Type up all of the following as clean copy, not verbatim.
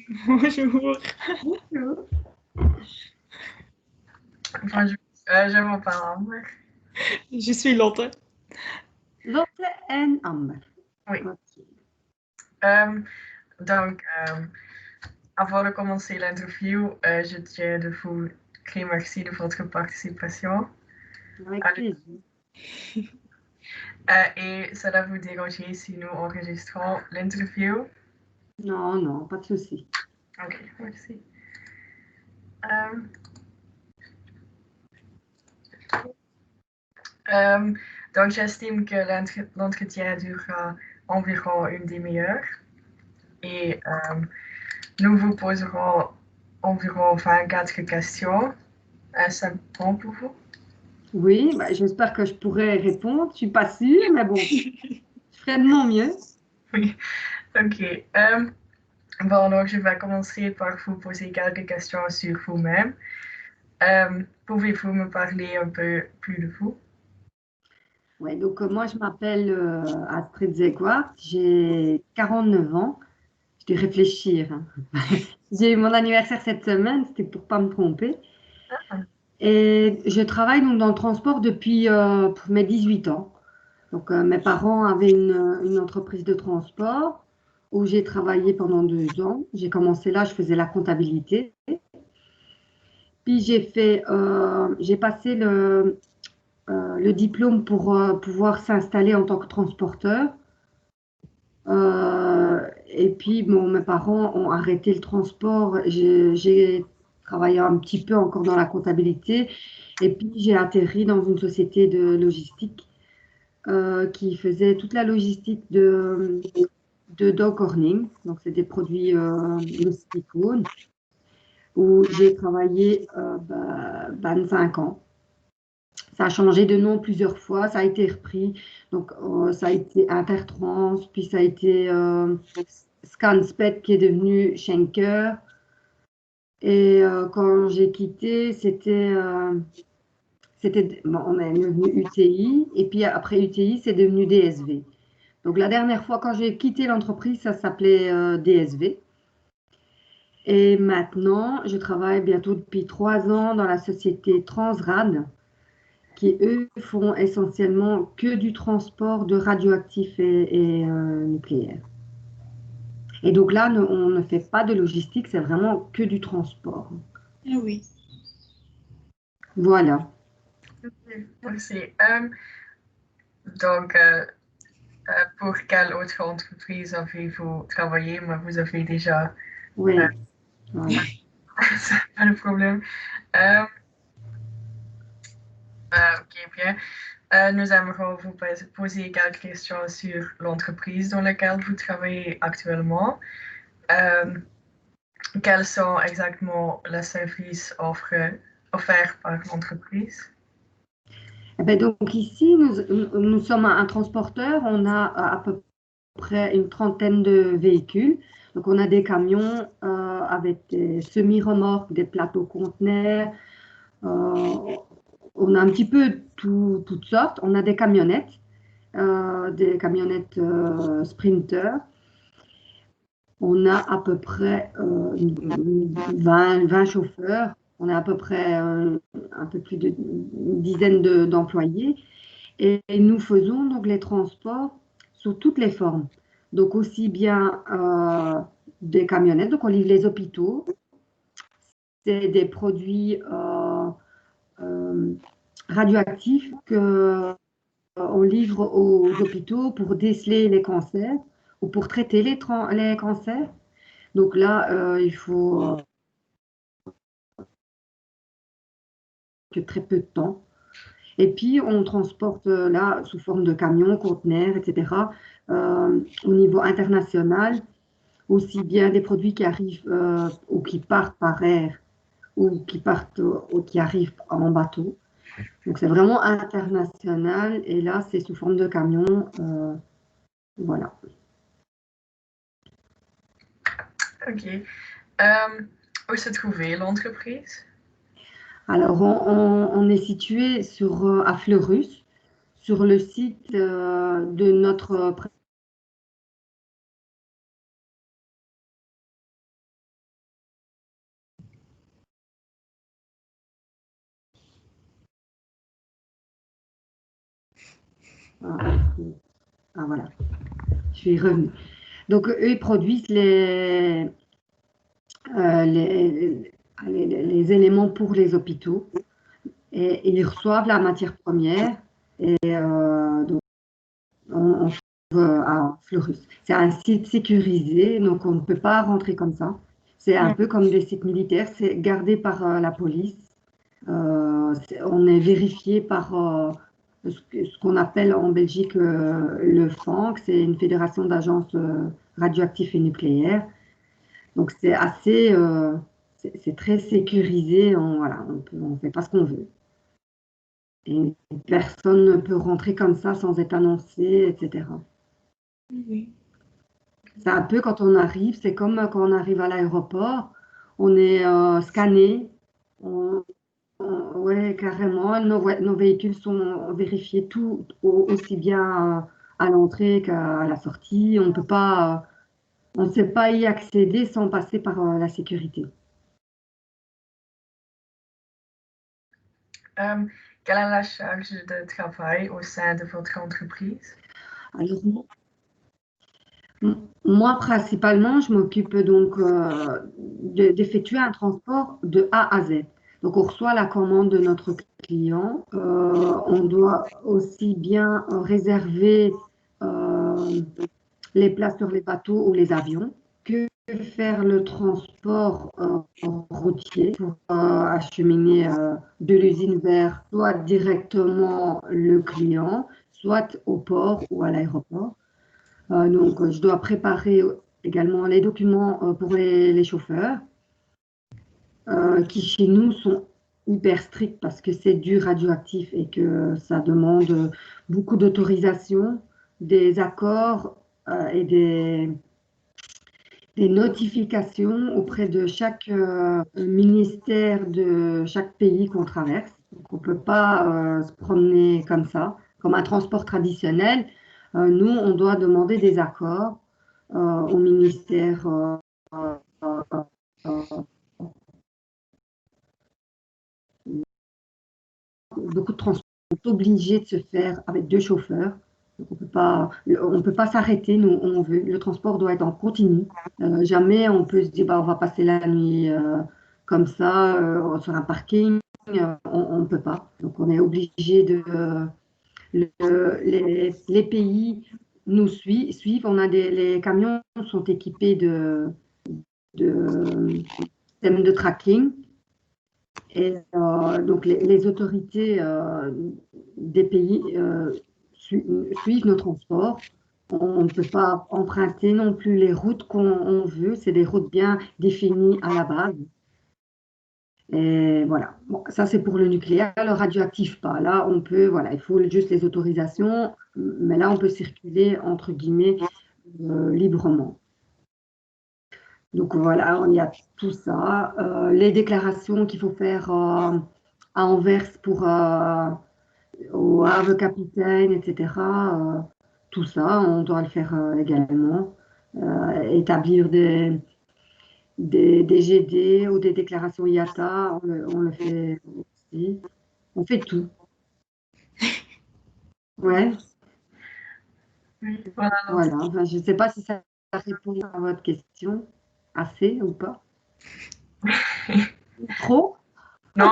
Bonjour. Bonjour. Bonjour, je m'appelle Amber. Je suis Lotte. Lotte en Amber. Oui. Ok. Donc, avant de commencer l'interview, je tiens de vous dire merci de votre participation. Avec plaisir. Et cela vous dérangerait si nous enregistrons l'interview? Non, non, pas de souci. Ok, merci. Donc, j'estime que l'entretien durera environ une demi-heure. Et nous vous poserons environ 24 questions. C'est bon pour vous? Oui, bah, j'espère que je pourrai répondre. Je suis pas sûre, mais bon, je ferai de mon mieux. Oui, ok. Bon, donc je vais commencer par vous poser quelques questions sur vous-même. Pouvez-vous me parler un peu plus de vous? Ouais, donc moi, je m'appelle Astrid Zegwart, j'ai 49 ans. Je dois réfléchir, hein. J'ai eu mon anniversaire cette semaine, c'était pour pas me tromper. Et je travaille donc dans le transport depuis mes 18 ans. Donc, mes parents avaient une entreprise de transport où j'ai travaillé pendant 2 ans. J'ai commencé là, je faisais la comptabilité. Puis j'ai passé le diplôme pour pouvoir s'installer en tant que transporteur. Et puis, bon, mes parents ont arrêté le transport. J'ai travaillé un petit peu encore dans la comptabilité. Et puis, j'ai atterri dans une société de logistique qui faisait toute la logistique de dog corning. Donc, c'est des produits de silicone où j'ai travaillé 25 ans. Ça a changé de nom plusieurs fois, ça a été repris. Donc, ça a été Intertrans, puis ça a été Scansped qui est devenu Schenker. Et quand j'ai quitté, bon, on est devenu UTI. Et puis après UTI, c'est devenu DSV. Donc, la dernière fois, quand j'ai quitté l'entreprise, ça s'appelait DSV. Et maintenant, je travaille bientôt depuis 3 ans dans la société Transrad, qui, eux, font essentiellement que du transport de radioactifs et nucléaires. Et donc là, on ne fait pas de logistique, c'est vraiment que du transport. Ah oui. Voilà. Merci. Donc, pour quelle autre entreprise avez-vous travaillé? Mais vous avez déjà... Oui, voilà. C'est pas le problème. Ok, bien. Nous aimerions vous poser quelques questions sur l'entreprise dans laquelle vous travaillez actuellement. Quels sont exactement les services offerts par l'entreprise? Eh ben donc ici, nous sommes un transporteur, on a à peu près une trentaine de véhicules. Donc on a des camions avec des semi-remorques, des plateaux conteneurs. On a un petit peu toutes sortes. On a des camionnettes Sprinter. On a à peu près 20 chauffeurs. On a à peu près un peu plus d'une dizaine d'employés. Et nous faisons donc les transports sous toutes les formes. Donc aussi bien des camionnettes, donc on livre les hôpitaux, c'est des produits radioactifs que on livre aux hôpitaux pour déceler les cancers ou pour traiter les cancers. Donc là, il faut que très peu de temps. Et puis, on transporte là sous forme de camions, conteneurs, etc. Au niveau international, aussi bien des produits qui arrivent ou qui partent par air ou qui partent ou qui arrivent en bateau. Donc, c'est vraiment international. Et là, c'est sous forme de camions. Voilà. Ok. Où se trouvait l'entreprise? Alors, on est situé à Fleurus, sur le site de notre Ah, ah, voilà, je suis revenue. Donc, eux, ils produisent les éléments pour les hôpitaux et ils reçoivent la matière première et donc on trouve à Fleurus. C'est un site sécurisé, donc on ne peut pas rentrer comme ça. C'est un Ouais. peu comme des sites militaires, c'est gardé par la police. On est vérifié par ce qu'on appelle en Belgique le FANC, c'est une fédération d'agences radioactives et nucléaires. Donc c'est assez, c'est très sécurisé. Voilà, on fait pas ce qu'on veut. Et personne ne peut rentrer comme ça sans être annoncé, etc. Oui. C'est un peu quand on arrive, c'est comme quand on arrive à l'aéroport, on est scanné. Ouais, carrément. Nos véhicules sont vérifiés tout aussi bien à l'entrée qu'à la sortie. On peut pas, on ne sait pas y accéder sans passer par la sécurité. Quelle est la charge de travail au sein de votre entreprise? Alors, moi, principalement, je m'occupe donc d'effectuer un transport de A à Z. Donc, on reçoit la commande de notre client. On doit aussi bien réserver euh, les places sur les bateaux ou les avions, que faire le transport routier pour acheminer de l'usine vers soit directement le client, soit au port ou à l'aéroport. Donc, je dois préparer également les documents pour les chauffeurs, qui chez nous sont hyper stricts parce que c'est du radioactif et que ça demande beaucoup d'autorisation, des accords et des notifications auprès de chaque ministère de chaque pays qu'on traverse. Donc, on ne peut pas se promener comme ça, comme un transport traditionnel. Nous, on doit demander des accords au ministère. Beaucoup de transports sont obligés de se faire avec deux chauffeurs. Donc on peut pas s'arrêter. Nous, on veut, le transport doit être en continu. Jamais on peut se dire, bah, on va passer la nuit comme ça sur un parking. On ne peut pas. Donc, on est obligé de. Les pays nous suivent. Les camions sont équipés de systèmes de tracking. Et donc, les autorités des pays suivent nos transports. On ne peut pas emprunter non plus les routes qu'on veut. C'est des routes bien définies à la base. Et voilà. Bon, ça, c'est pour le nucléaire. Le radioactif, pas. Là, on peut, voilà, il faut juste les autorisations. Mais là, on peut circuler, entre guillemets, librement. Donc voilà, il y a tout ça. Les déclarations qu'il faut faire à Anvers pour au Havre Capitaine, etc. Tout ça, on doit le faire également. Établir des GD ou des déclarations IATA, on le fait aussi. On fait tout. Ouais, Oui, voilà. voilà. Enfin, je ne sais pas si ça répond à votre question assez ou pas. Trop? Non,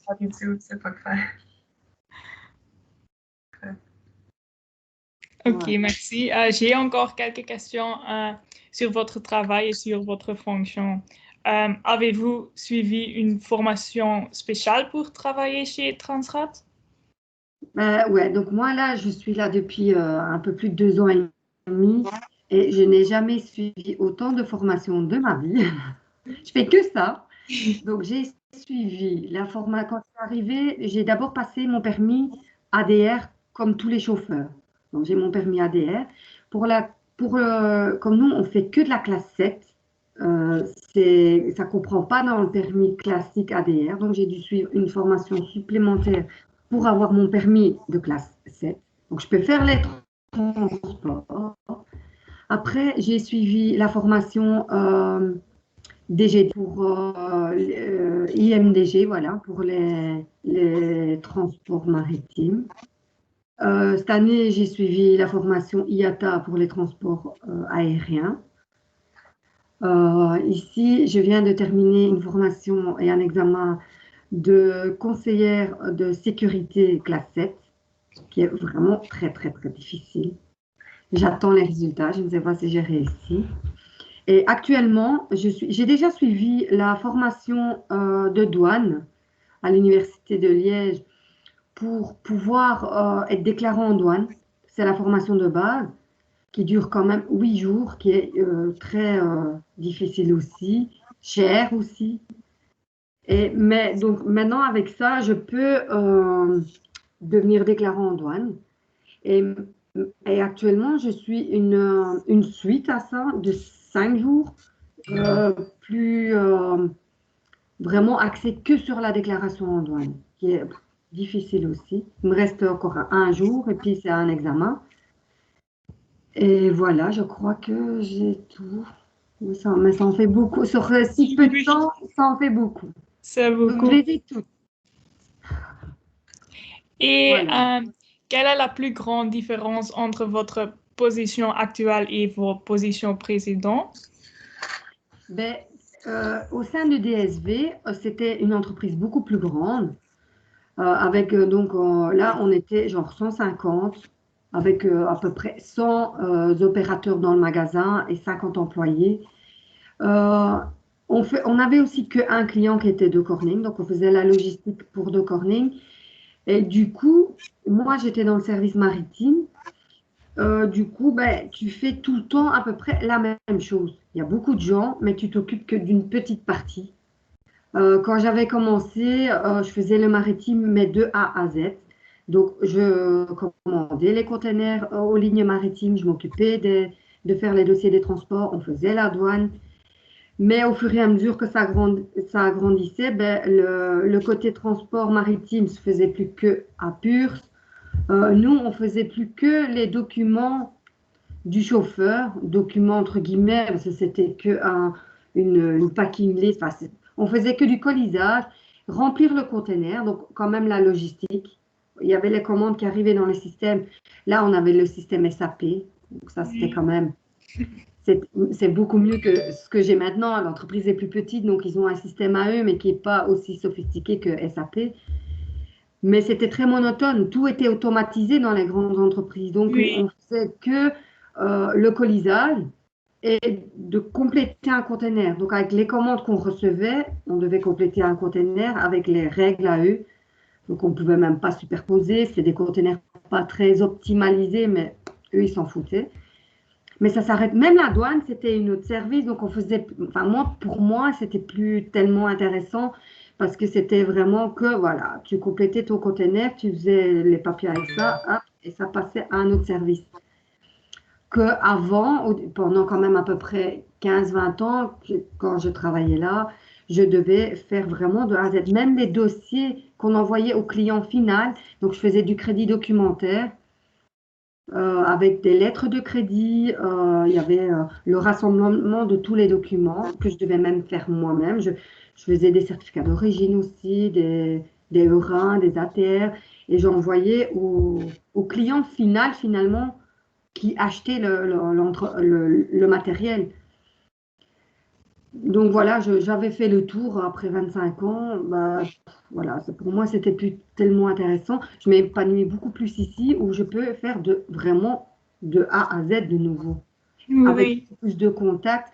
pas du tout, c'est parfait. Ok, Ouais. merci. J'ai encore quelques questions sur votre travail et sur votre fonction. Avez-vous suivi une formation spéciale pour travailler chez Transrad? Ouais, donc moi là, je suis là depuis un peu plus de 2 ans et demi et je n'ai jamais suivi autant de formations de ma vie. Je fais que ça. Donc j'ai suivi la formation. Quand je suis arrivée, j'ai d'abord passé mon permis ADR comme tous les chauffeurs. Donc j'ai mon permis ADR. Comme nous, on fait que de la classe 7, ça ne comprend pas dans le permis classique ADR. Donc j'ai dû suivre une formation supplémentaire pour avoir mon permis de classe 7. Donc je peux faire les transports. Après, j'ai suivi la formation DG pour IMDG, voilà, pour les transports maritimes. Cette année, j'ai suivi la formation IATA pour les transports aériens. Ici, je viens de terminer une formation et un examen de conseillère de sécurité classe 7, qui est vraiment très, très, très difficile. J'attends les résultats, je ne sais pas si j'ai réussi. Et actuellement, j'ai déjà suivi la formation de douane à l'Université de Liège pour pouvoir être déclarant en douane. C'est la formation de base qui dure quand même 8 jours, qui est très difficile aussi, cher aussi. Mais donc maintenant, avec ça, je peux devenir déclarant en douane. Et, et actuellement, je suis une suite à ça de 5 jours, plus vraiment axée que sur la déclaration en douane, qui est difficile aussi. Il me reste encore un jour et puis c'est un examen. Et voilà, je crois que j'ai tout. Mais ça en fait beaucoup. Sur si peu de temps, ça en fait beaucoup. C'est Donc, beaucoup. je les ai toutes. Et Voilà. quelle est la plus grande différence entre votre position actuelle et vos positions précédentes? Ben, au sein de DSV, c'était une entreprise beaucoup plus grande. Avec donc là, on était genre 150, avec à peu près 100 opérateurs dans le magasin et 50 employés. Euh, on avait aussi qu'un client qui était de Corning, donc on faisait la logistique pour de Corning. Et du coup, moi, j'étais dans le service maritime. Du coup, ben, tu fais tout le temps à peu près la même chose. Il y a beaucoup de gens, mais tu t'occupes que d'une petite partie. Quand j'avais commencé, je faisais le maritime, mais de A à Z. Donc, je commandais les containers aux lignes maritimes, je m'occupais de faire les dossiers des transports, on faisait la douane. Mais au fur et à mesure que ça agrandissait, ben, le côté transport maritime se faisait plus que à Purs. Nous, on faisait plus que les documents du chauffeur, documents entre guillemets, parce que c'était que une packing list. Enfin, on faisait que du colisage, remplir le conteneur, donc quand même la logistique. Il y avait les commandes qui arrivaient dans le système. Là, on avait le système SAP, donc ça, c'était quand même c'est beaucoup mieux que ce que j'ai maintenant. L'entreprise est plus petite, donc ils ont un système à eux, mais qui n'est pas aussi sophistiqué que SAP. Mais c'était très monotone. Tout était automatisé dans les grandes entreprises. Donc, Oui. on faisait que le colisage et de compléter un conteneur. Donc, avec les commandes qu'on recevait, on devait compléter un conteneur avec les règles à eux. Donc, on ne pouvait même pas superposer. C'était des conteneurs pas très optimalisés, mais eux, ils s'en foutaient. Mais ça s'arrête. Même la douane, c'était une autre service. Donc, on faisait. Enfin, moi, pour moi, c'était plus tellement intéressant parce que c'était vraiment que, voilà, tu complétais ton conteneur, tu faisais les papiers avec ça, hop, et ça passait à un autre service. Qu'avant, pendant quand même à peu près 15-20 ans, quand je travaillais là, je devais faire vraiment de A à Z. Même les dossiers qu'on envoyait au client final. Donc, je faisais du crédit documentaire avec des lettres de crédit. Il y avait le rassemblement de tous les documents que je devais même faire moi-même. Je faisais des certificats d'origine aussi, des EURIN, des ATR, et j'envoyais au client final finalement qui achetait le matériel. Donc voilà, j'avais fait le tour après 25 ans. Bah, voilà, pour moi, c'était plus tellement intéressant. Je m'épanouis beaucoup plus ici où je peux faire vraiment de A à Z de nouveau, avec Oui. plus de contacts.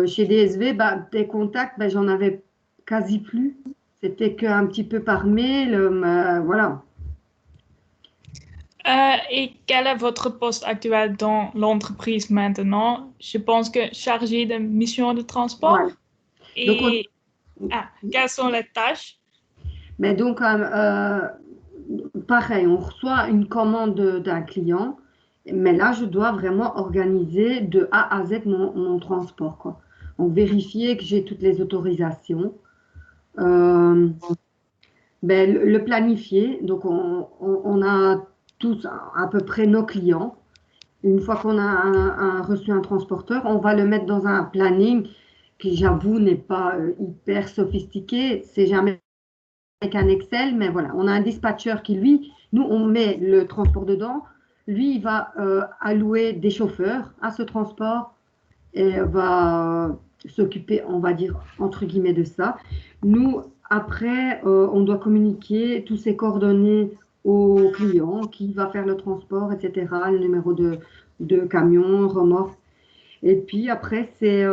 Chez DSV, bah, des contacts, bah, j'en avais quasi plus. C'était qu'un petit peu par mail. Voilà. Et quel est votre poste actuel dans l'entreprise maintenant? Je pense que chargé de mission de transport. Voilà. Donc, Et quelles sont les tâches? mais donc, pareil, on reçoit une commande d'un client, mais là, je dois vraiment organiser de A à Z mon transport, quoi. Donc, vérifier que j'ai toutes les autorisations, euh, ben, le planifier. Donc, on a tous à peu près nos clients. Une fois qu'on a reçu un transporteur, on va le mettre dans un planning qui, j'avoue, n'est pas hyper sophistiqué. C'est jamais avec un Excel, mais voilà, on a un dispatcher qui, lui, Nous, on met le transport dedans. Lui, il va allouer des chauffeurs à ce transport et va s'occuper, on va dire, entre guillemets, de ça. Nous, après, on doit communiquer tous ces coordonnées au client qui va faire le transport, etc., le numéro de camion, remorque. Et puis après, c'est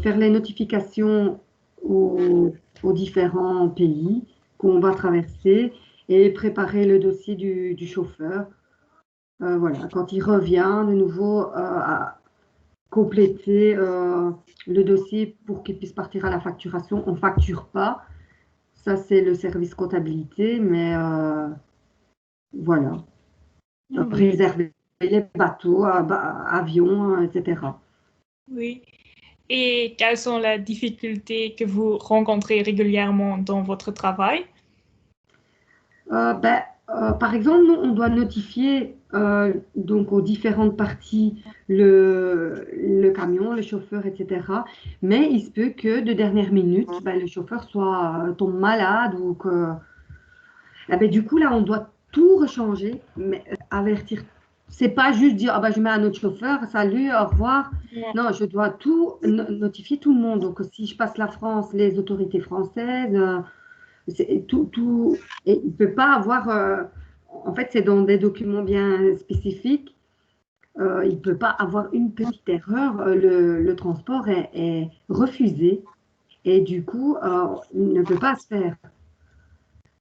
faire les notifications aux différents pays qu'on va traverser et préparer le dossier du chauffeur. Voilà, quand il revient de nouveau à compléter le dossier pour qu'il puisse partir à la facturation. On ne facture pas. Ça, c'est le service comptabilité, mais voilà. Oui. Réserver les bateaux, avions, etc. Oui. Et quelles sont les difficultés que vous rencontrez régulièrement dans votre travail? Par exemple, nous, on doit notifier donc aux différentes parties le camion, le chauffeur, etc. Mais il se peut que de dernière minute, le chauffeur tombe malade ou que du coup, là, on doit tout rechanger, mais avertir. C'est pas juste dire, ah je mets un autre chauffeur, salut, au revoir. Ouais. Non, je dois tout notifier tout le monde. Donc, si je passe la France, les autorités françaises, tout. Et il ne peut pas avoir. En fait, c'est dans des documents bien spécifiques. Il ne peut pas avoir une petite erreur. Le transport est refusé. Et du coup, il ne peut pas se faire.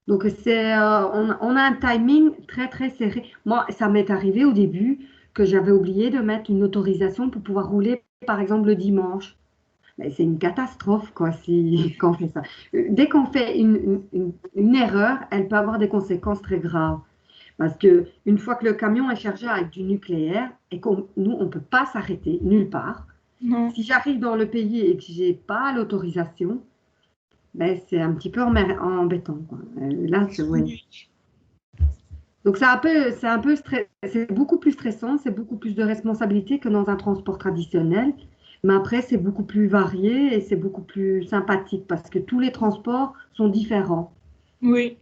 Donc, on a un timing très, très serré. Moi, ça m'est arrivé au début que j'avais oublié de mettre une autorisation pour pouvoir rouler, par exemple, le dimanche. Mais c'est une catastrophe, quoi, quand on fait ça. Dès qu'on fait une erreur, elle peut avoir des conséquences très graves. Parce que une fois que le camion est chargé avec du nucléaire et nous, on ne peut pas s'arrêter nulle part. Non. Si j'arrive dans le pays et que je n'ai pas l'autorisation, c'est un petit peu embêtant, quoi. Là, ouais. Donc c'est beaucoup plus stressant, c'est beaucoup plus de responsabilité que dans un transport traditionnel. Mais après, c'est beaucoup plus varié et c'est beaucoup plus sympathique parce que tous les transports sont différents. Oui.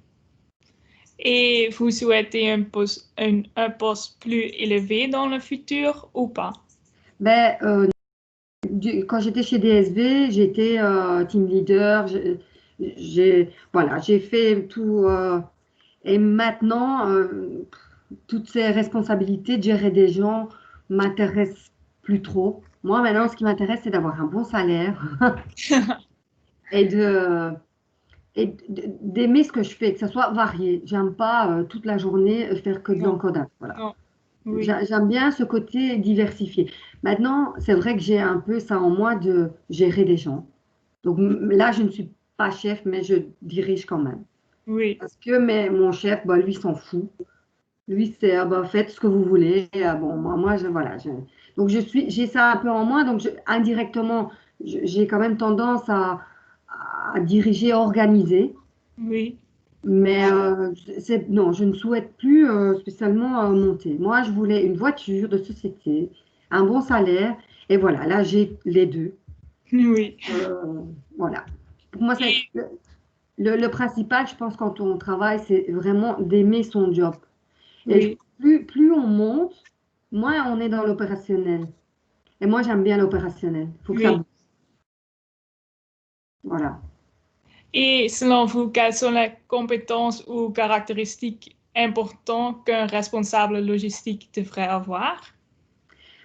Et vous souhaitez un poste plus élevé dans le futur ou pas? Quand j'étais chez DSV, j'étais team leader. Voilà, j'ai fait tout. Et maintenant, toutes ces responsabilités de gérer des gens m'intéressent plus trop. Moi, maintenant, ce qui m'intéresse, c'est d'avoir un bon salaire et d'aimer ce que je fais, que ça soit varié. J'aime pas toute la journée faire que de Non, l'encodage. Voilà. non, oui, J'aime bien ce côté diversifié. Maintenant, c'est vrai que j'ai un peu ça en moi de gérer des gens. Donc là, je ne suis pas chef, mais je dirige quand même. oui, Parce que mon chef, lui, s'en fout. Lui, c'est faites ce que vous voulez. Bon, voilà. Donc j'ai ça un peu en moi. Donc indirectement, j'ai quand même tendance à diriger, organiser. oui, Mais non, je ne souhaite plus spécialement monter. Moi, je voulais une voiture de société, un bon salaire. Et voilà, là, j'ai les deux. oui. Voilà. Pour moi, c'est Et le principal, je pense, quand on travaille, c'est vraiment d'aimer son job. Et oui. plus on monte, moins on est dans l'opérationnel. Et moi, j'aime bien l'opérationnel. Il faut que ça Oui. bouge. Voilà. Et selon vous, quelles sont les compétences ou caractéristiques importantes qu'un responsable logistique devrait avoir?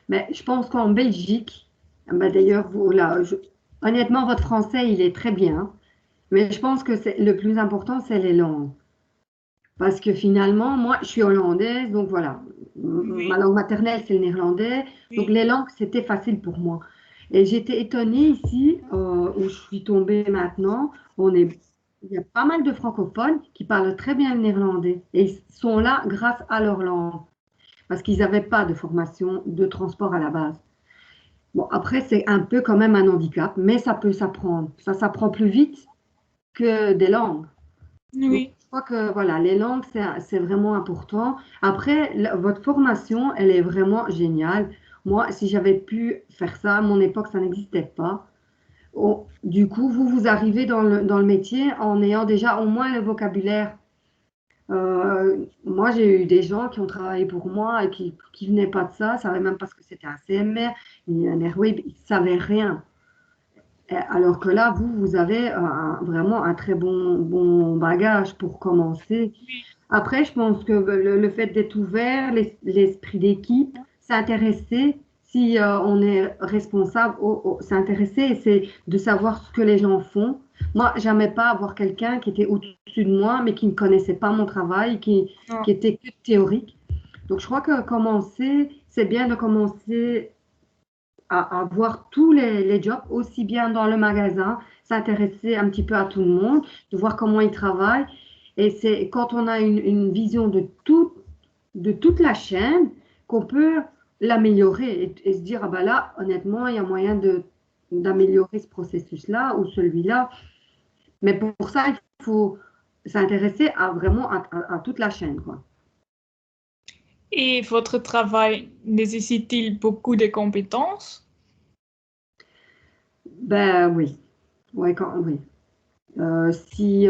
Mais je pense qu'en Belgique, d'ailleurs, honnêtement, votre français, il est très bien. Mais je pense que le plus important, c'est les langues. Parce que finalement, moi, je suis hollandaise, donc voilà. Ma Oui, langue maternelle, c'est le néerlandais. Donc oui, les langues, c'était facile pour moi. Et j'étais étonnée ici, où je suis tombée maintenant. Il y a pas mal de francophones qui parlent très bien le néerlandais. Et ils sont là grâce à leur langue. Parce qu'ils n'avaient pas de formation de transport à la base. Bon, après, c'est un peu quand même un handicap, mais ça peut s'apprendre. Ça s'apprend plus vite que des langues. Donc, oui, je crois que voilà, les langues, c'est vraiment important. Après, votre formation, elle est vraiment géniale. Moi, si j'avais pu faire ça, à mon époque, ça n'existait pas. Du coup, vous arrivez dans le métier en ayant déjà au moins le vocabulaire Moi, j'ai eu des gens qui ont travaillé pour moi et qui venaient pas de ça, savaient même pas ce que c'était un CMR, ni un Airwave, ils savaient rien. Alors que là, vous avez vraiment un très bon bagage pour commencer. Oui, Après, je pense que le fait d'être ouvert, l'esprit d'équipe, s'intéresser, si on est responsable, s'intéresser, c'est de savoir ce que les gens font. Moi, j'aimais pas avoir quelqu'un qui était au-dessus de moi, mais qui ne connaissait pas mon travail, non, qui était que théorique. Donc, je crois que commencer, c'est bien de commencer à voir tous les jobs, aussi bien dans le magasin, s'intéresser un petit peu à tout le monde, de voir comment ils travaillent. Et c'est quand on a une vision de toute la chaîne qu'on peut l'améliorer et se dire, ah ben là, honnêtement, il y a moyen d'améliorer ce processus-là ou celui-là. Mais pour ça, il faut s'intéresser à vraiment à toute la chaîne, quoi. et votre travail nécessite-t-il beaucoup de compétences? Ben oui, ouais, oui. Si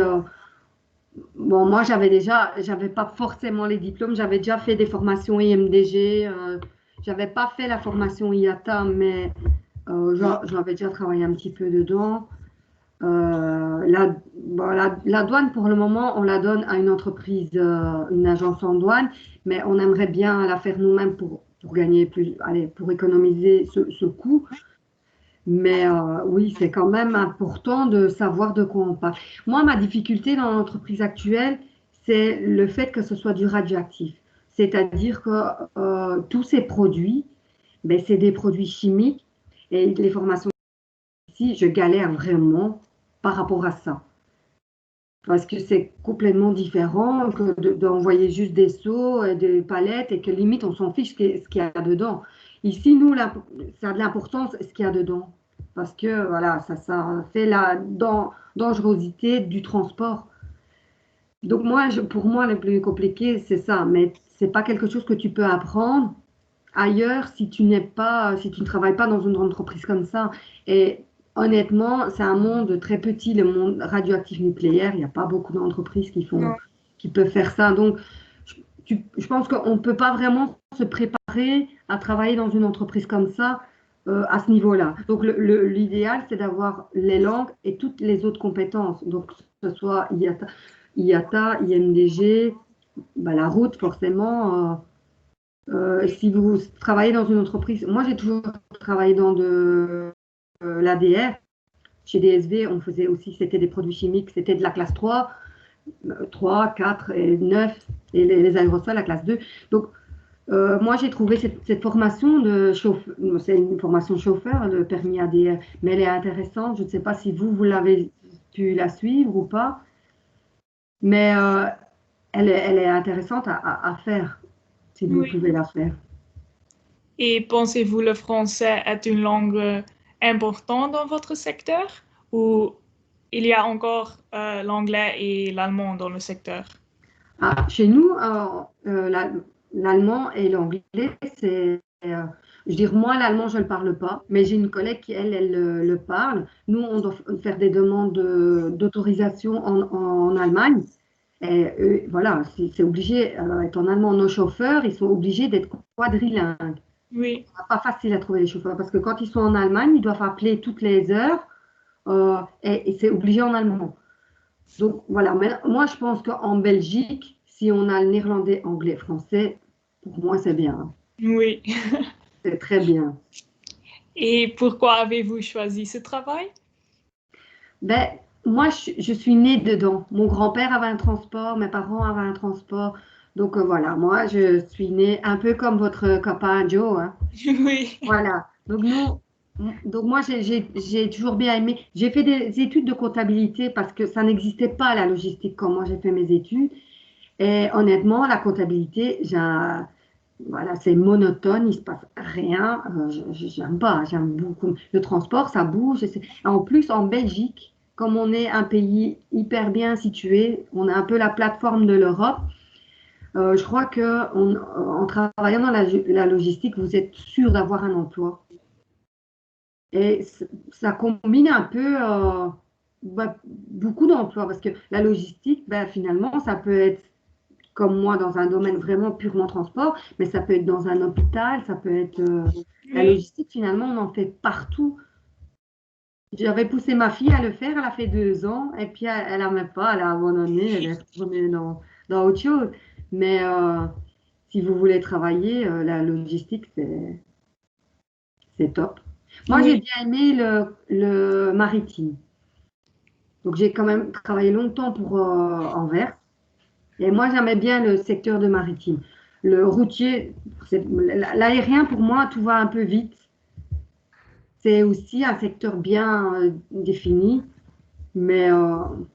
bon, moi, j'avais pas forcément les diplômes, j'avais déjà fait des formations IMDG, j'avais pas fait la formation IATA, mais j'avais déjà travaillé un petit peu dedans. Bon, la douane, pour le moment, on la donne à une entreprise, une agence en douane, mais on aimerait bien la faire nous-mêmes pour gagner plus, allez, pour économiser ce coût. Mais oui, c'est quand même important de savoir de quoi on parle. Moi, ma difficulté dans l'entreprise actuelle, c'est le fait que ce soit du radioactif. C'est-à-dire que tous ces produits, ben, c'est des produits chimiques et les formations ici, je galère vraiment par rapport à ça. Parce que c'est complètement différent que d'envoyer juste des seaux, et des palettes et que limite on s'en fiche ce qu'il y a dedans. Ici, nous, ça a de l'importance ce qu'il y a dedans. Parce que voilà, ça fait la dangerosité du transport. Donc moi, pour moi, le plus compliqué, c'est ça. Mais c'est pas quelque chose que tu peux apprendre ailleurs si tu ne travailles pas dans une entreprise comme ça. Et honnêtement, c'est un monde très petit, le monde radioactif nucléaire. Il n'y a pas beaucoup d'entreprises Non. qui peuvent faire ça. Donc, je pense qu'on ne peut pas vraiment se préparer à travailler dans une entreprise comme ça à ce niveau-là. Donc, l'idéal, c'est d'avoir les langues et toutes les autres compétences. Donc, que ce soit IATA, IMDG, bah, la route, forcément. Si vous travaillez dans une entreprise, moi j'ai toujours travaillé dans de l'ADR. Chez DSV, on faisait aussi, c'était des produits chimiques, c'était de la classe 3, 3, 4 et 9, et les aérosols, la classe 2. Donc, moi j'ai trouvé cette formation de chauffeur, c'est une formation chauffeur, le permis ADR, mais elle est intéressante. Je ne sais pas si vous l'avez pu la suivre ou pas, mais elle est intéressante à faire, si vous Oui. pouvez la faire. Et pensez-vous le français est une langue importante dans votre secteur ou il y a encore l'anglais et l'allemand dans le secteur? Ah, chez nous, l'allemand et l'anglais, c'est, je veux dire, moi, l'allemand, je ne le parle pas, mais j'ai une collègue qui, elle le parle. Nous, on doit faire des demandes d'autorisation en Allemagne. Et voilà, c'est obligé, étant allemand, nos chauffeurs, ils sont obligés d'être quadrilingues. Oui, C'est pas facile à trouver les chauffeurs parce que quand ils sont en Allemagne, ils doivent appeler toutes les heures et c'est obligé en allemand. Donc voilà, mais moi je pense qu'en Belgique, si on a le néerlandais, anglais, français, pour moi c'est bien. oui. C'est très bien. Et pourquoi avez-vous choisi ce travail? Ben, moi je suis née dedans. Mon grand-père avait un transport, mes parents avaient un transport. Donc voilà, moi je suis née un peu comme votre copain Joe, hein. Oui, Voilà. Donc moi j'ai toujours bien aimé. J'ai fait des études de comptabilité parce que ça n'existait pas la logistique quand moi j'ai fait mes études. Et honnêtement, la comptabilité, voilà, c'est monotone, il se passe rien. J'aime pas, j'aime beaucoup. Le transport, ça bouge. En plus, en Belgique, comme on est un pays hyper bien situé, on a un peu la plateforme de l'Europe. Je crois que en travaillant dans la logistique, vous êtes sûr d'avoir un emploi. Et ça combine un peu beaucoup d'emplois parce que la logistique, ben, finalement, ça peut être comme moi dans un domaine vraiment purement transport, mais ça peut être dans un hôpital, ça peut être la Oui. logistique, finalement, on en fait partout. J'avais poussé ma fille à le faire, elle a fait 2 ans, et puis elle n'aimait pas, elle a abandonné, elle est retournée dans autre chose. Mais si vous voulez travailler, la logistique, c'est top. Moi, j'ai Oui. bien aimé le maritime. Donc, j'ai quand même travaillé longtemps pour Anvers. Et moi, j'aimais bien le secteur de maritime. Le routier, l'aérien, pour moi, tout va un peu vite. C'est aussi un secteur bien défini. Mais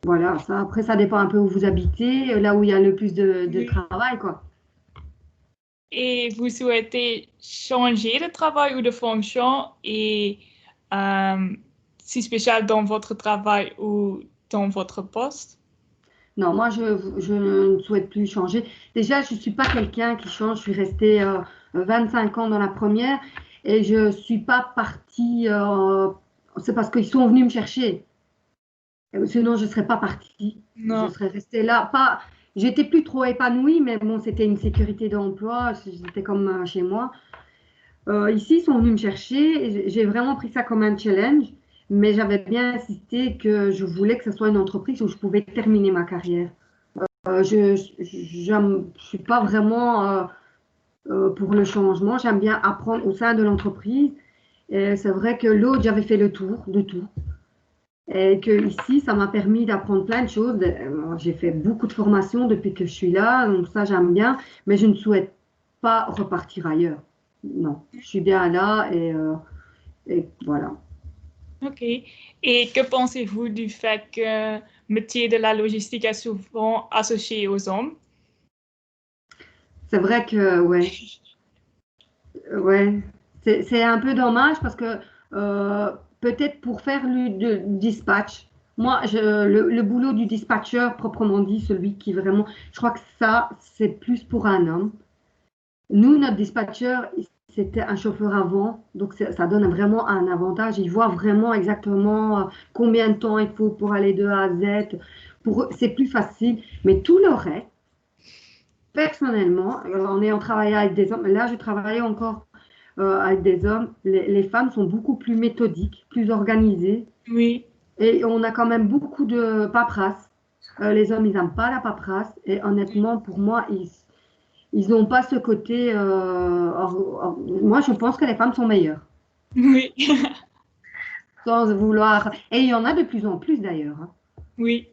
voilà, ça, après, ça dépend un peu où vous habitez, là où il y a le plus de Oui. travail, quoi. Et vous souhaitez changer de travail ou de fonction et euh, si spécial dans votre travail ou dans votre poste? Non, moi, je ne souhaite plus changer. Déjà, je ne suis pas quelqu'un qui change. Je suis restée 25 ans dans la première et je ne suis pas partie. C'est parce qu'ils sont venus me chercher. Sinon, je ne serais pas partie. Je Non. serais restée là. Pas, j'étais plus trop épanouie, mais bon, c'était une sécurité d'emploi. J'étais comme chez moi. Ici, ils sont venus me chercher. Et j'ai vraiment pris ça comme un challenge. Mais j'avais bien insisté que je voulais que ce soit une entreprise où je pouvais terminer ma carrière. Je ne suis pas vraiment pour le changement. J'aime bien apprendre au sein de l'entreprise. Et c'est vrai que l'autre, j'avais fait le tour de tout. Et que ici, ça m'a permis d'apprendre plein de choses. J'ai fait beaucoup de formations depuis que je suis là, donc ça, j'aime bien. Mais je ne souhaite pas repartir ailleurs. Non, je suis bien là et voilà. OK. Et que pensez-vous du fait que le métier de la logistique est souvent associé aux hommes? C'est vrai que, ouais, c'est un peu dommage parce que peut-être pour faire le dispatch, moi, le boulot du dispatcher, proprement dit, celui qui vraiment, je crois que ça, c'est plus pour un homme. Nous, notre dispatcher, c'était un chauffeur avant, donc ça donne vraiment un avantage. Il voit vraiment exactement combien de temps il faut pour aller de A à Z. Pour eux, c'est plus facile, mais tout le reste, personnellement, en ayant travaillé avec des hommes, là, je travaillais encore avec des hommes, les femmes sont beaucoup plus méthodiques, plus organisées. Oui, Et on a quand même beaucoup de paperasse. Les hommes, ils n'aiment pas la paperasse. Et honnêtement, pour moi, ils n'ont pas ce côté. Moi, je pense que les femmes sont meilleures. oui, Sans vouloir. Et il y en a de plus en plus d'ailleurs, hein. oui.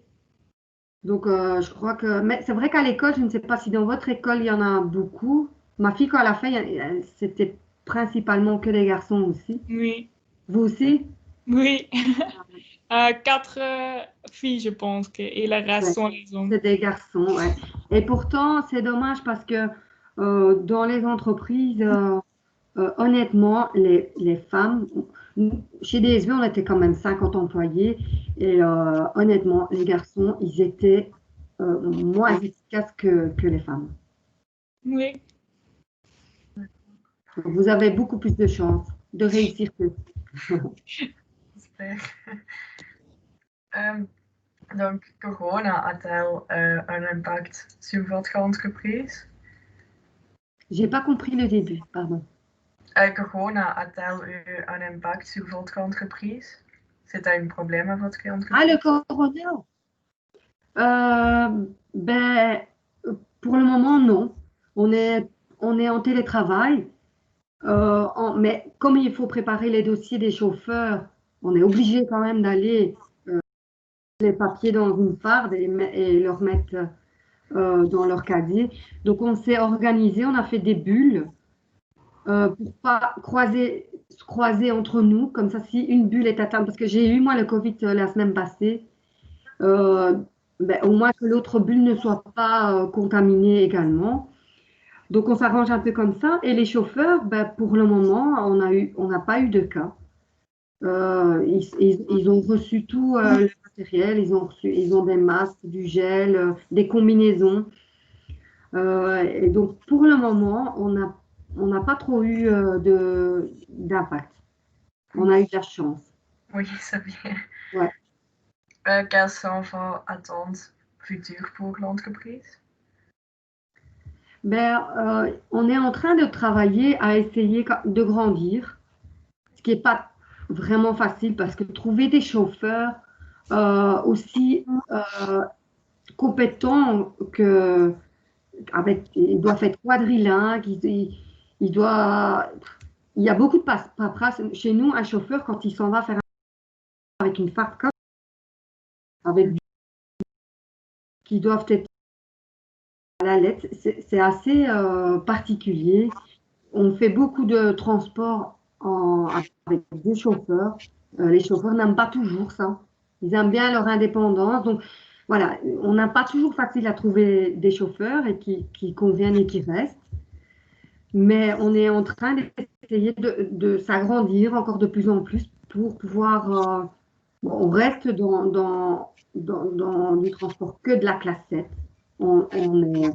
Donc, je crois que. Mais c'est vrai qu'à l'école, je ne sais pas si dans votre école, il y en a beaucoup. Ma fille, quand elle a fait, c'était principalement que des garçons aussi. Oui, Vous aussi? oui. Quatre filles, je pense, et le reste Ouais, sont les hommes. c'est des garçons, ouais. Et pourtant, c'est dommage parce que dans les entreprises, honnêtement, les femmes, chez DSV, on était quand même 50 employés et honnêtement, les garçons, ils étaient moins efficaces que les femmes. Oui. Donc, vous avez beaucoup plus de chances de réussir que. Super. Donc, corona a-t-elle un impact sur votre entreprise? J'ai pas compris le début, pardon. Corona a-t-elle eu un impact sur votre entreprise? C'est un problème à votre Ah, le entreprise? corona? Ben, pour le moment, non. On est, on est en télétravail. Mais comme il faut préparer les dossiers des chauffeurs, on est obligé quand même d'aller les papiers dans une farde et leur mettre dans leur casier. Donc on s'est organisé, on a fait des bulles pour pas se croiser entre nous. Comme ça, si une bulle est atteinte, parce que j'ai eu moi le Covid la semaine passée, euh, ben, au moins que l'autre bulle ne soit pas contaminée également. Donc on s'arrange un peu comme ça. Et les chauffeurs, ben, pour le moment, on n'a pas eu de cas. Ils ont reçu tout le matériel, ils ont des masques, du gel, des combinaisons. Et donc pour le moment, on n'a pas trop eu d'impact. On a eu de la chance. Oui, c'est bien. Ouais. Quelles sont vos attentes futures pour l'entreprise? On est en train de travailler à essayer de grandir, ce qui n'est pas vraiment facile parce que trouver des chauffeurs aussi compétents ils doivent être quadrilingues, il y a beaucoup de paperasse. Chez nous, un chauffeur, quand il s'en va faire avec une FATCA, qui doivent être à la lettre, c'est assez particulier. On fait beaucoup de transports avec des chauffeurs. Les chauffeurs n'aiment pas toujours ça. Ils aiment bien leur indépendance. Donc, voilà, on n'a pas toujours facile à trouver des chauffeurs et qui conviennent et qui restent. Mais on est en train d'essayer de s'agrandir encore de plus en plus pour pouvoir... on reste dans du transport que de la classe 7. Je ne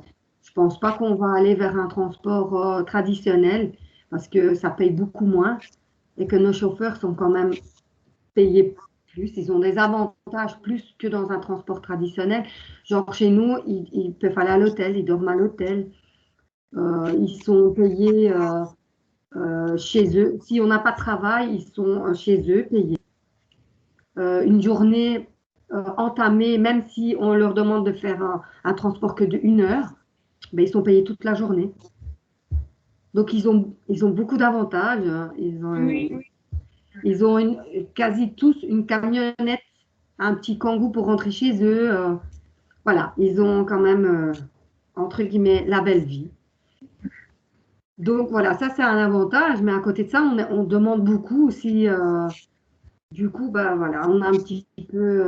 pense pas qu'on va aller vers un transport traditionnel parce que ça paye beaucoup moins et que nos chauffeurs sont quand même payés plus. Ils ont des avantages plus que dans un transport traditionnel. Genre chez nous, ils peuvent aller à l'hôtel, ils dorment à l'hôtel. Ils sont payés chez eux. Si on n'a pas de travail, ils sont chez eux payés. Une journée entamée, même si on leur demande de faire un transport que de 1 heure, ils sont payés toute la journée. Donc, ils ont beaucoup d'avantages. Ils ont quasi tous une camionnette, un petit Kangoo pour rentrer chez eux. Voilà, ils ont quand même, entre guillemets, la belle vie. Donc, voilà, ça, c'est un avantage. Mais à côté de ça, on demande beaucoup aussi. Du coup, voilà, on a un petit peu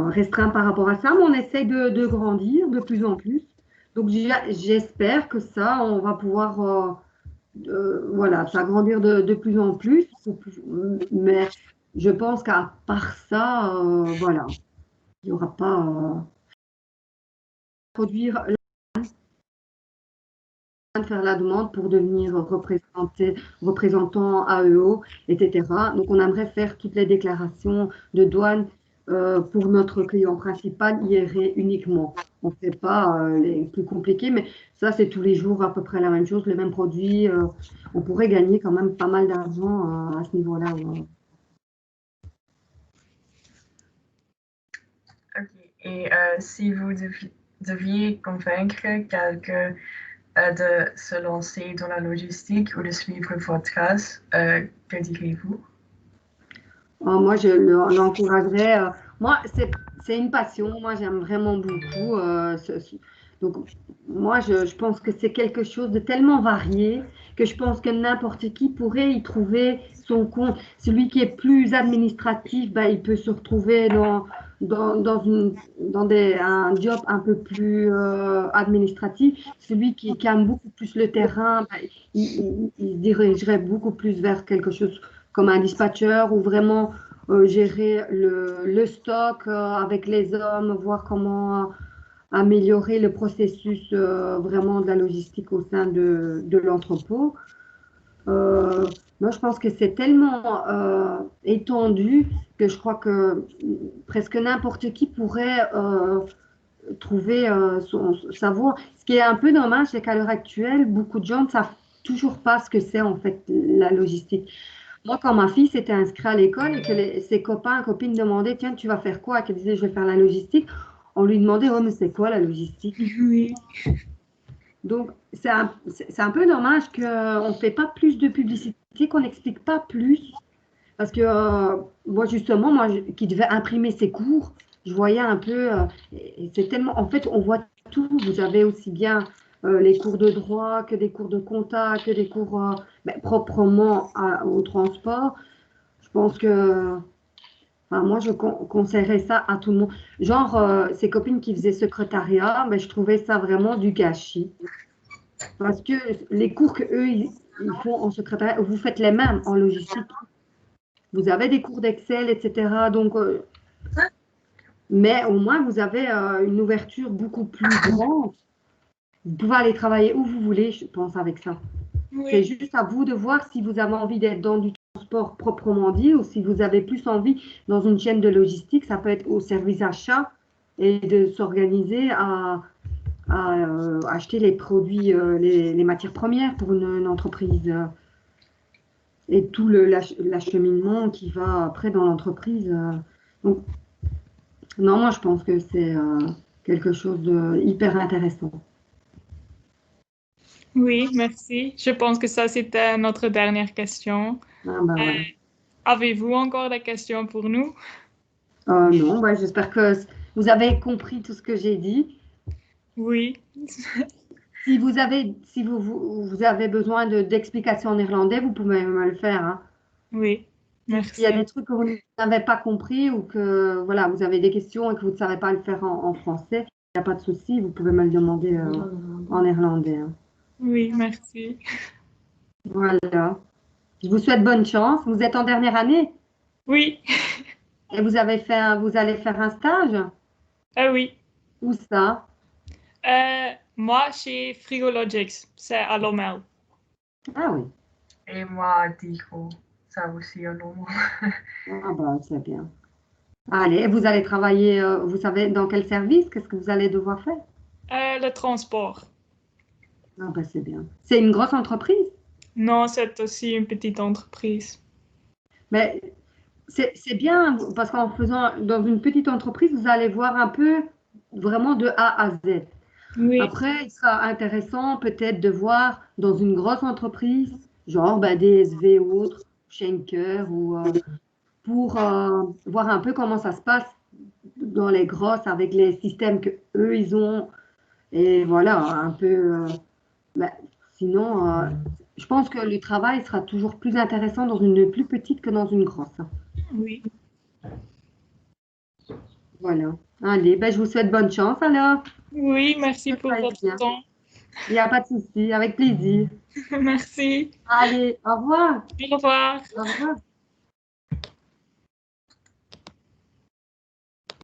restreint par rapport à ça, mais on essaye de grandir de plus en plus. Donc, j'espère que ça, on va pouvoir voilà, s'agrandir de plus en plus. Mais je pense qu'à part ça, voilà, il n'y aura pas produire faire la demande pour devenir représentant AEO, etc. Donc, on aimerait faire toutes les déclarations de douane pour notre client principal IRE uniquement. On ne fait pas les plus compliqués, mais ça, c'est tous les jours à peu près la même chose, le même produit. On pourrait gagner quand même pas mal d'argent à ce niveau-là. Ok. Et si vous deviez convaincre quelqu'un de se lancer dans la logistique ou de suivre vos traces, que direz-vous? Moi, je l'encouragerais. Moi, c'est une passion. Moi, j'aime vraiment beaucoup. Donc, moi, je pense que c'est quelque chose de tellement varié que je pense que n'importe qui pourrait y trouver son compte. Celui qui est plus administratif, il peut se retrouver un job un peu plus administratif. Celui qui aime beaucoup plus le terrain, il se dirigerait beaucoup plus vers quelque chose comme un dispatcher ou vraiment gérer le stock avec les hommes, voir comment améliorer le processus vraiment de la logistique au sein de l'entrepôt. Moi, je pense que c'est tellement étendu que je crois que presque n'importe qui pourrait trouver sa voie. Ce qui est un peu dommage, c'est qu'à l'heure actuelle, beaucoup de gens ne savent toujours pas ce que c'est en fait la logistique. Moi, quand ma fille s'était inscrite à l'école et que ses copains et copines demandaient, tiens, tu vas faire quoi? Qu'elle disait, je vais faire la logistique. On lui demandait, oh, mais c'est quoi la logistique? Oui. Donc, c'est un peu dommage qu'on ne fait pas plus de publicité, qu'on n'explique pas plus. Parce que moi, justement, qui devais imprimer ses cours, je voyais un peu, et c'est tellement, en fait, on voit tout. Vous avez aussi bien les cours de droit que des cours de compta, que des cours proprement au transport. Je pense que, enfin, moi, je conseillerais ça à tout le monde. Genre, ces copines qui faisaient secrétariat, je trouvais ça vraiment du gâchis. Parce que les cours qu'eux, ils font en secrétariat, vous faites les mêmes en logistique. Vous avez des cours d'Excel, etc. Donc, mais au moins, vous avez une ouverture beaucoup plus grande. Vous pouvez aller travailler où vous voulez, je pense, avec ça. Oui. C'est juste à vous de voir si vous avez envie d'être dans du transport proprement dit ou si vous avez plus envie dans une chaîne de logistique. Ça peut être au service achat et de s'organiser à acheter les produits, les matières premières pour une entreprise et tout l'acheminement qui va après dans l'entreprise. Donc, non, moi je pense que c'est quelque chose de hyper intéressant. Oui, merci. Je pense que ça, c'était notre dernière question. Ah, bah, voilà. Avez-vous encore des questions pour nous? Non, bah, j'espère que vous avez compris tout ce que j'ai dit. Oui. Si vous avez besoin d'explications en néerlandais, vous pouvez me le faire, hein. Oui, S'il y a merci. des trucs que vous n'avez pas compris ou que voilà, vous avez des questions et que vous ne savez pas le faire en français, il n'y a pas de souci, vous pouvez me le demander en néerlandais, hein. Oui, merci. Voilà. Je vous souhaite bonne chance. Vous êtes en dernière année Oui, et vous allez faire un stage? ah oui. Où ça? Moi, chez Frigologics, c'est à Lommel. Ah oui. Et moi, Dico, ça aussi un nom. Ah bah, c'est bien. Allez, et vous allez travailler, vous savez dans quel service? Qu'est-ce que vous allez devoir faire? Le transport. Ah bah, c'est bien. C'est une grosse entreprise, Non, c'est aussi une petite entreprise. mais c'est bien parce qu'en faisant dans une petite entreprise, vous allez voir un peu vraiment de A à Z. Oui, Après, il sera intéressant peut-être de voir dans une grosse entreprise, genre ben, DSV ou autre, Schenker, ou, pour voir un peu comment ça se passe dans les grosses avec les systèmes que eux ils ont. Et voilà, un peu. Ben, sinon, je pense que le travail sera toujours plus intéressant dans une plus petite que dans une grosse. oui. Voilà. Allez, ben, je vous souhaite bonne chance alors. Oui, merci Que pour ça aille votre bien. temps. Il n'y a pas de souci, avec plaisir. Merci. Allez, au revoir. Au revoir. Au revoir.